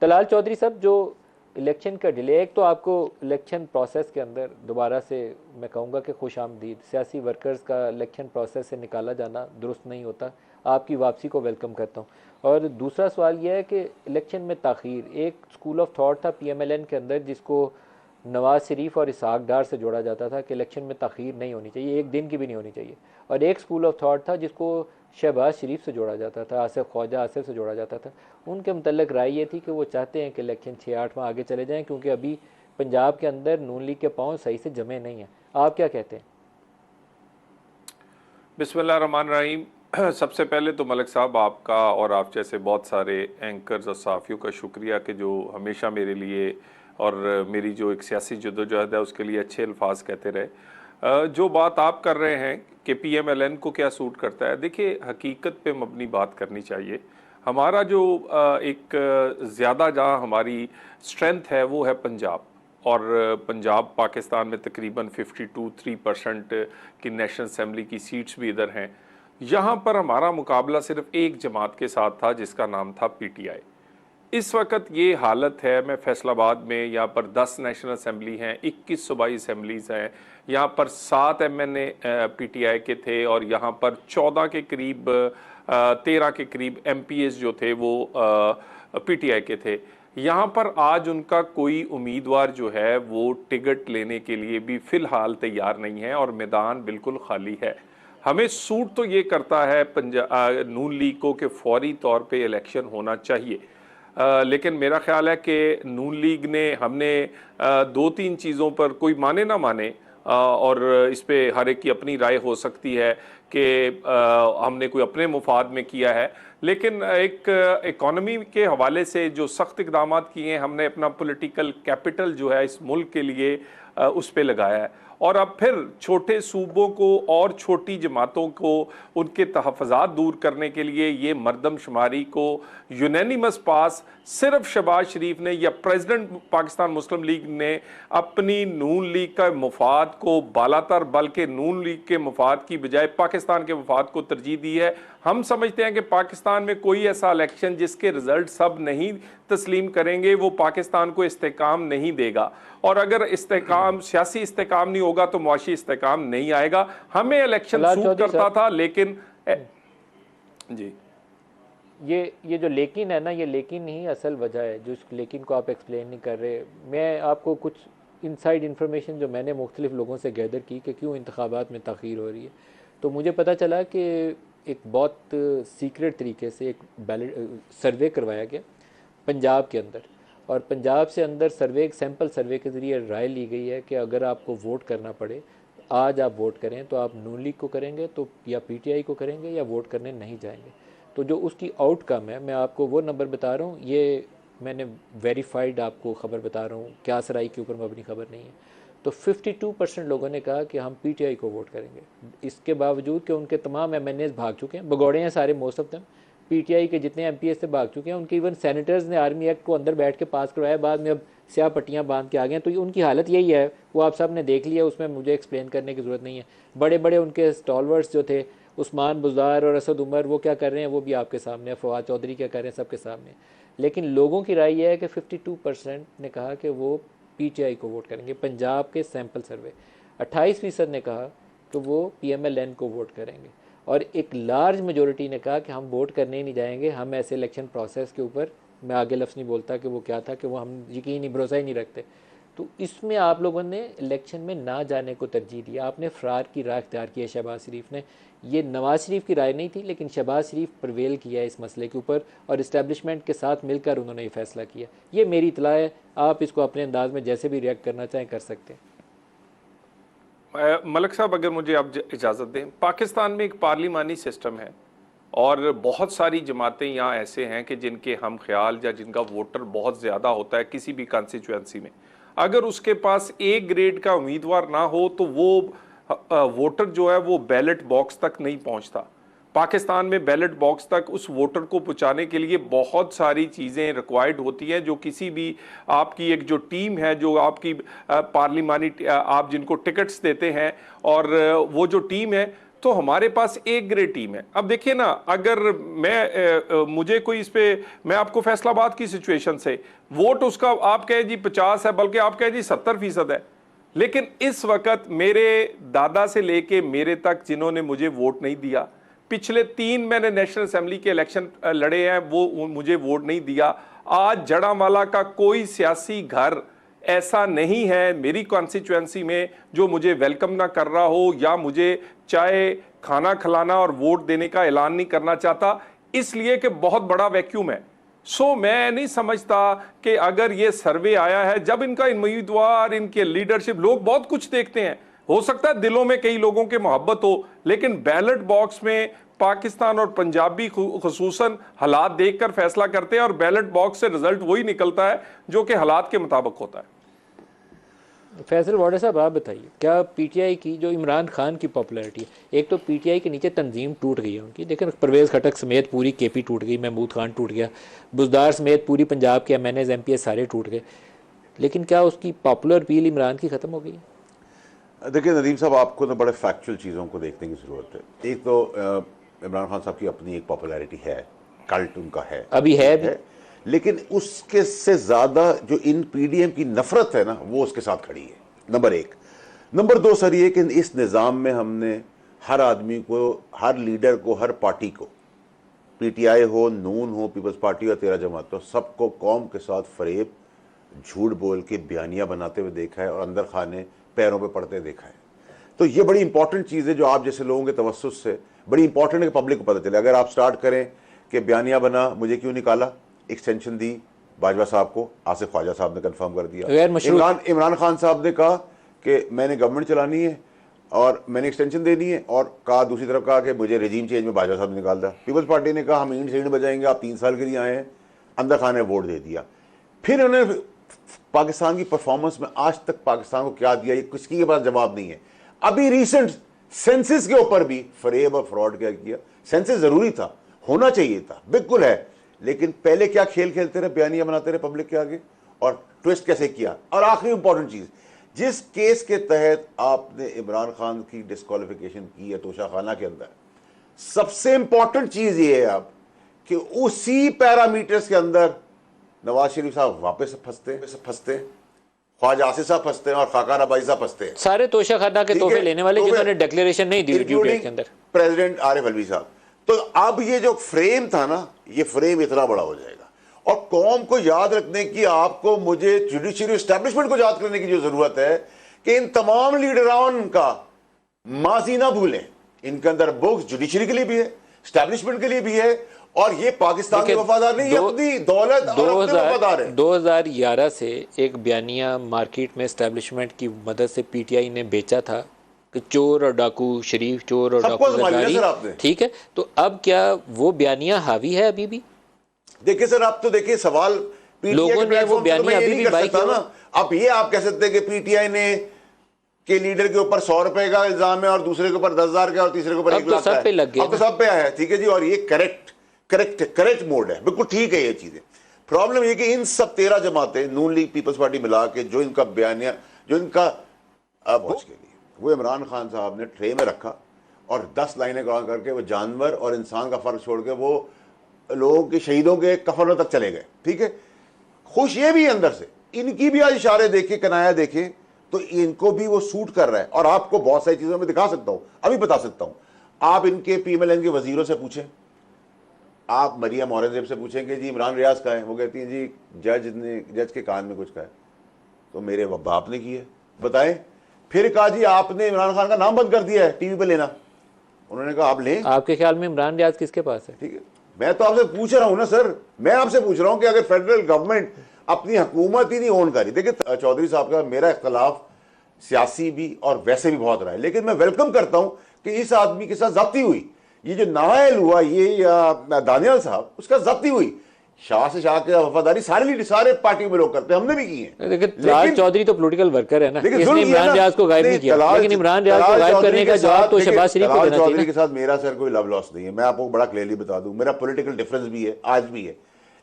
तलाल चौधरी साहब, जो इलेक्शन का डिले, एक तो आपको इलेक्शन प्रोसेस के अंदर दोबारा से मैं कहूँगा कि खुश आमदीद, सियासी वर्कर्स का इलेक्शन प्रोसेस से निकाला जाना दुरुस्त नहीं होता, आपकी वापसी को वेलकम करता हूँ। और दूसरा सवाल यह है कि इलेक्शन में ताख़ीर, एक स्कूल ऑफ थॉट था PMLN के अंदर जिसको नवाज़ शरीफ और इसहाक डार से जोड़ा जाता था कि इलेक्शन में ताख़ीर नहीं होनी चाहिए, एक दिन की भी नहीं होनी चाहिए। और एक स्कूल ऑफ थॉट था जिसको शहबाज शरीफ से जोड़ा जाता था, आसिफ ख्वाजा आसिफ से जोड़ा जाता था। उनके मतलब राय ये थी कि वो चाहते हैं कि इलेक्शन 6-8 माह आगे चले जाएं, क्योंकि अभी पंजाब के अंदर नून लीग के पाँव सही से जमे नहीं हैं। आप क्या कहते हैं? बिस्मिल्लाह रहमान रहीम। सबसे पहले तो मलिक साहब, आपका और आप जैसे बहुत सारे एंकर्स और सहाफ़ियों का शुक्रिया कि जो हमेशा मेरे लिए और मेरी जो एक सियासी जद्दोजहद है उसके लिए अच्छे अल्फाज कहते रहे। जो बात आप कर रहे हैं कि PMLN को क्या सूट करता है, देखिए हकीकत पे मबनी बात करनी चाहिए। हमारा जो एक ज़्यादा जहाँ हमारी स्ट्रेंथ है वो है पंजाब, और पंजाब पाकिस्तान में तकरीबन 52-3% की नेशनल असम्बली की सीट्स भी इधर हैं। यहाँ पर हमारा मुकाबला सिर्फ एक जमात के साथ था जिसका नाम था PTI। इस वक्त ये हालत है, मैं फैसलाबाद में यहाँ पर 10 नेशनल असम्बली हैं, 21 सूबाई असम्बलीज़ हैं, यहाँ पर 7 MNA PTI के थे और यहाँ पर 14 के करीब 13 के करीब MPs जो थे वो PTI के थे। यहाँ पर आज उनका कोई उम्मीदवार जो है वो टिकट लेने के लिए भी फ़िलहाल तैयार नहीं है और मैदान बिल्कुल खाली है। हमें सूट तो ये करता है नून लीग को कि फौरी तौर पे इलेक्शन होना चाहिए, लेकिन मेरा ख्याल है कि नून लीग ने हमने 2-3 चीज़ों पर, कोई माने ना माने और इस पे हर एक की अपनी राय हो सकती है कि हमने कोई अपने मुफाद में किया है, लेकिन एक इकॉनमी के हवाले से जो सख्त इकदाम किए हैं हमने, अपना पॉलिटिकल कैपिटल जो है इस मुल्क के लिए उस पे लगाया है। और अब फिर छोटे सूबों को और छोटी जमातों को उनके तहफ़्फ़ुज़ात दूर करने के लिए ये मरदमशुमारी को यूनानिमस पास सिर्फ शहबाज शरीफ ने या प्रेसिडेंट पाकिस्तान मुस्लिम लीग ने अपनी नून लीग का मफाद को बालातर, बल्कि नून लीग के मफाद की बजाय पाकिस्तान के मफाद को तरजीह दी है। हम समझते हैं कि पाकिस्तान में कोई ऐसा इलेक्शन जिसके रिजल्ट सब नहीं तस्लीम करेंगे वो पाकिस्तान को इस्तेकाम नहीं देगा, और अगर इस्तेकाम, सियासी इस्तेकाम नहीं होगा तो मुआशी इस्तेकाम नहीं आएगा। हमें इलेक्शन सूट करता था, लेकिन जी ये जो लेकिन है ना, ये लेकिन ही असल वजह है, जो लेकिन को आप एक्सप्लेन नहीं कर रहे। मैं आपको कुछ इनसाइड इन्फॉर्मेशन जो मैंने मुख्तलिफ लोगों से गैदर की कि क्यों इंतखाबात में ताख़ीर हो रही है, तो मुझे पता चला कि एक बहुत सीक्रेट तरीके से एक बैलेट सर्वे करवाया गया पंजाब के अंदर, और पंजाब से अंदर सर्वे, एक सैम्पल सर्वे के ज़रिए राय ली गई है कि अगर आपको वोट करना पड़े, आज आप वोट करें तो आप नून लीग को करेंगे तो या PTI को करेंगे या वोट करने नहीं जाएंगे। तो जो उसकी आउटकम है, मैं आपको वो नंबर बता रहा हूँ, ये मैंने वेरीफाइड आपको खबर बता रहा हूँ, क्या सराई के ऊपर मबनी खबर नहीं है। तो 52% लोगों ने कहा कि हम PTI को वोट करेंगे, इसके बावजूद कि उनके तमाम MNAs भाग चुके हैं, भगौड़े हैं सारे, मोस्ट ऑफ देम PTI के जितने MPs से भाग चुके हैं। उनके इवन सेनेटर्स ने आर्मी एक्ट को अंदर बैठ के पास करवाया, बाद में अब स्याह पट्टियाँ बांध के आ गए। तो उनकी हालत यही है, वो आप सब ने देख लिया, उसमें मुझे एक्सप्लेन करने की ज़रूरत नहीं है। बड़े बड़े उनके स्टॉलवर्ड्स जो थे, उस्मान बुज़दार और असद उमर, वो क्या कर रहे हैं वो भी आपके सामने है, फवाद चौधरी क्या कर रहे हैं सबके सामने। लेकिन लोगों की राय यह है कि 52% ने कहा कि वो PTI को वोट करेंगे। पंजाब के सैम्पल सर्वे 28% ने कहा कि वो PMLN को वोट करेंगे, और एक लार्ज मेजोरिटी ने कहा कि हम वोट करने ही नहीं जाएंगे, हम ऐसे इलेक्शन प्रोसेस के ऊपर, मैं आगे लफ्ज़ नहीं बोलता कि वो क्या था, कि वो हम यकीन ही, भरोसा ही नहीं रखते। तो इसमें आप लोगों ने इलेक्शन में ना जाने को तरजीह दिया, आपने फ़रार की राह इख्तियार की है। शहबाज शरीफ ने, ये नवाज़ शरीफ की राय नहीं थी, लेकिन शहबाज शरीफ प्रवेल किया है इस मसले के ऊपर, और इस्टेब्लिशमेंट के साथ मिलकर उन्होंने ये फैसला किया। ये मेरी इतला है, आप इसको अपने अंदाज में जैसे भी रिएक्ट करना चाहें कर सकते हैं। मलिक साहब, अगर मुझे आप इजाज़त दें, पाकिस्तान में एक पार्लिमानी सिस्टम है और बहुत सारी जमातें यहाँ ऐसे हैं कि जिनके हम ख्याल या जिनका वोटर बहुत ज़्यादा होता है किसी भी कॉन्स्टिट्यूएंसी में, अगर उसके पास A ग्रेड का उम्मीदवार ना हो तो वो वोटर जो है वो बैलेट बॉक्स तक नहीं पहुँचता। पाकिस्तान में बैलेट बॉक्स तक उस वोटर को पहुंचाने के लिए बहुत सारी चीज़ें रिक्वायर्ड होती हैं, जो किसी भी आपकी एक जो टीम है, जो आपकी पार्लिमानी, आप जिनको टिकट्स देते हैं, और वो जो टीम है तो हमारे पास एक ग्रेड टीम है। अब देखिए ना, अगर मुझे कोई इस पे, मैं आपको फैसलाबाद की सिचुएशन से, वोट उसका आप कहे जी 50 है, बल्कि आप कहे जी 70% है, लेकिन इस वक्त मेरे दादा से लेके मेरे तक जिन्होंने मुझे वोट नहीं दिया, पिछले 3 मैंने नेशनल असेंबली के इलेक्शन लड़े हैं, वो मुझे वोट नहीं दिया। आज जड़ांवाला का कोई सियासी घर ऐसा नहीं है मेरी कॉन्स्टिट्यूएंसी में जो मुझे वेलकम ना कर रहा हो या मुझे चाहे खाना खिलाना और वोट देने का ऐलान नहीं करना चाहता, इसलिए कि बहुत बड़ा वैक्यूम है। सो मैं नहीं समझता कि अगर ये सर्वे आया है, जब इनका उम्मीदवार, इनके लीडरशिप, लोग बहुत कुछ देखते हैं, हो सकता है दिलों में कई लोगों के मोहब्बत हो, लेकिन बैलेट बॉक्स में पाकिस्तान और पंजाबी खुसूसन हालात देखकर फैसला करते हैं और बैलेट बॉक्स से रिजल्ट वही निकलता है जो कि हालात के मुताबिक होता है। फैसल वाडा साहब, आप बताइए, क्या पीटीआई की जो इमरान खान की पॉपुलैरिटी है, एक तो पीटीआई के नीचे तंजीम टूट गई है उनकी, लेकिन परवेज़ खटक समेत पूरी केपी टूट गई, महमूद खान टूट गया, बुजदार समेत पूरी पंजाब के एमएनएज एमपीएस सारे टूट गए, लेकिन क्या उसकी पॉपुलर अपील इमरान की ख़त्म हो गई है? देखिए नदीम साहब, आपको ना बड़े फैक्चुअल चीज़ों को देखने की ज़रूरत है। एक तो इमरान खान साहब की अपनी एक पॉपुलैरिटी है, कल्ट उनका है, अभी है, लेकिन उसके से ज़्यादा जो इन पीडीएम की नफरत है ना, वो उसके साथ खड़ी है, नंबर 1। नंबर 2 सर ये कि इस निज़ाम में हमने हर आदमी को, हर लीडर को, हर पार्टी को, पीटीआई हो, नून हो, पीपल्स पार्टी हो, 13 जमात हो, सबको कौम के साथ फरेब, झूठ बोल के बयानियाँ बनाते हुए देखा है और अंदर खाने पैरों पे पड़ते देखा है। तो ये बड़ी इंपॉर्टेंट चीज़ है जो आप जैसे लोगों के तवस्सुस से बड़ी इंपॉर्टेंट है कि पब्लिक को पता चले। अगर आप स्टार्ट करें कि बयानियाँ बना, मुझे क्यों निकाला, एक्सटेंशन दी बाजवा साहब को, आसिफ ख्वाजा साहब ने कंफर्म कर दिया, इमरान खान साहब ने कहा कि मैंने गवर्नमेंट चलानी है और मैंने एक्सटेंशन देनी है, और कहा दूसरी तरफ कहा कि मुझे रेजीम चेंज में बाजवा साहब ने निकाल दिया। पीपल्स पार्टी ने कहा हम ईंट सींट बजाएंगे, आप 3 साल के लिए आए हैं, अंदर खान ने वोट दे दिया। फिर उन्होंने पाकिस्तान की परफॉर्मेंस में आज तक पाकिस्तान को क्या दिया, ये किसी के पास जवाब नहीं है। अभी रिसेंट सेंसस के ऊपर भी फरेब और फ्रॉड क्या किया। सेंसस जरूरी था, होना चाहिए था, बिल्कुल है, लेकिन पहले क्या खेल खेलते रहे, बयानियां बनाते रहे पब्लिक के आगे, और ट्विस्ट कैसे किया। और आखिरी इंपॉर्टेंट चीज, जिस केस के तहत आपने इमरान खान की डिस्क्वालिफिकेशन की है तोशाखाना के अंदर, सबसे इंपॉर्टेंट चीज ये है आप कि उसी पैरामीटर्स के अंदर नवाज शरीफ साहब वापस फंसते, ख्वाजा आसिफ साहब फंसते हैं और खाकान अब्बासी साहब फंसते हैं, सारे तोशाखाना के तोहफे लेने वाले जिन्होंने डिक्लेरेशन नहीं दी ड्यू डेट के अंदर, प्रेसिडेंट आरिफ अलवी साहब। तो अब ये जो फ्रेम था ना, ये फ्रेम इतना बड़ा हो जाएगा, और कौम को याद रखने की, आपको मुझे जुडिशरी एस्टैब्लिशमेंट को याद करने की जो जरूरत है कि इन तमाम लीडरान का माजी ना भूलें। इनके अंदर बुक्स जुडिशरी के लिए भी है, एस्टैब्लिशमेंट के लिए भी है, और ये पाकिस्तान के वफादार नहीं, अपनी दौलत और अपने वफादार है। 2011 से एक बयानिया मार्केट में एस्टैब्लिशमेंट की मदद से पीटीआई ने बेचा था कि चोर और डाकू, शरीफ चोर और डाकू, ठीक है। तो अब क्या वो बयानिया हावी है अभी भी? देखिए सर, आप तो देखिए सवाल लोगों ने वो बयानिया अभी भी बाई किया ना। अब ये आप कह सकते हैं कि पीटीआई ने के लीडर के ऊपर 100 रुपए का इल्जाम है और दूसरे के ऊपर 10,000 का और तीसरे के ऊपर 1 लाख का है, अब तो सब पे आया है, ठीक है जी। और ये करेक्ट मोड है, बिल्कुल ठीक है ये चीजें। प्रॉब्लम ये कि इन सब 13 जमातें, नून लीग, पीपल्स पार्टी मिला के जो इनका बयानिया, जो इनका पहुंच के लिए वो इमरान खान साहब ने ट्रे में रखा और 10 लाइनें कहा करके वो जानवर और इंसान का फर्क छोड़ के वो लोगों के, शहीदों के कफनों तक चले गए, ठीक है। खुश ये भी अंदर से, इनकी भी आज इशारे देखे, कनाया देखे, तो इनको भी वो सूट कर रहा है। और आपको बहुत सारी चीजों में दिखा सकता हूं, अभी बता सकता हूं। आप इनके पीएमएलएन के वजीरों से पूछें, आप मरियम औरंगजेब से पूछेंगे जी इमरान रियाज का है, वो कहती हैं जी जज के कान में कुछ कहा है, तो मेरे बाप ने की है, बताएं। फिर कहा जी आपने इमरान खान का नाम बंद कर दिया है टीवी पे लेना, उन्होंने कहा आप लें। आपके ख्याल में इमरान रियाज किसके पास है? ठीक है, मैं तो आपसे पूछ रहा हूं ना सर, मैं आपसे पूछ रहा हूं कि अगर फेडरल गवर्नमेंट अपनी हुकूमत ही नहीं ओन करी। देखिए चौधरी साहब का मेरा इख्तलाफ सियासी भी और वैसे भी बहुत रहा है, लेकिन मैं वेलकम करता हूं कि इस आदमी के साथ जाती हुई, ये जो नायल हुआ ये या दानियाल साहब, उसका जब्ती हुई। शाह से शाह की वफादारी सारे पार्टियों में लोग करते हैं, हमने भी की है। लेकिन चौधरी तो पॉलिटिकल वर्कर है ना, इसने इमरान रियाज को गायब नहीं किया, लेकिन इमरान रियाज को गायब करने का जवाब तो शहबाज शरीफ को देना चाहिए। चौधरी के साथ मेरा सर कोई लव लॉस नहीं है, मैं आपको बड़ा क्लियरली बता दूं, मेरा पॉलिटिकल डिफरेंस भी है, आज भी है।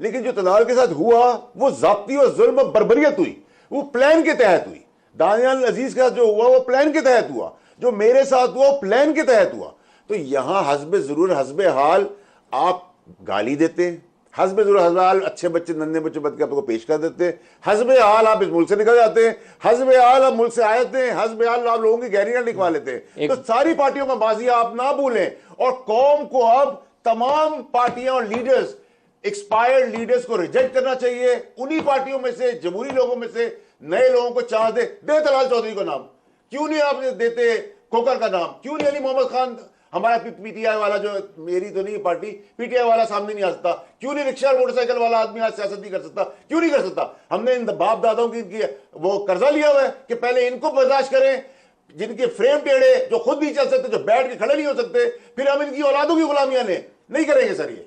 लेकिन जो तलाल के साथ हुआ वो जाती और जुल्म बर्बरियत हुई, वो प्लान के तहत हुई। दानियाल अजीज के साथ जो हुआ वो प्लान के तहत हुआ, जो मेरे साथ हुआ वो प्लान के तहत हुआ। तो यहां हस्बे जरूर हस्बे हाल आप गाली देते हैं, हस्बे जरूर हस्बे हाल अच्छे बच्चे नन्हे बच्चे बद के आपको पेश कर देते हैं, हस्बे हाल आप इस मुल्क से निकल जाते हैं, हस्बे हाल आप मुल्क से आए थे, हस्बे हाल आप लोगों की गहरियां लिखवा लेते हैं। तो सारी पार्टियों का माजी आप ना भूलें और कौम को अब तमाम पार्टियां और लीडर्स, एक्सपायर्ड लीडर्स को रिजेक्ट करना चाहिए। उन्हीं पार्टियों में से, जमहूरी लोगों में से नए लोगों को चांस दे तलाल चौधरी को नाम, क्यों नहीं आप देते खोकर का नाम, क्यों नहीं अली मोहम्मद खान हमारा पीटीआई वाला, जो मेरी तो नहीं पार्टी, पीटीआई वाला सामने नहीं आ सकता, क्यों नहीं रिक्शा और मोटरसाइकिल वाला आदमी आज सियासत नहीं कर सकता, क्यों नहीं कर सकता? हमने इन बाप दादाओं की वो कर्जा लिया हुआ है कि पहले इनको बर्दाश्त करें, जिनके फ्रेम टेढ़े, जो खुद नहीं चल सकते, जो बैठ के खड़े नहीं हो सकते, फिर हम इनकी औलादों की गुलामियां लें। नहीं करेंगे सर ये।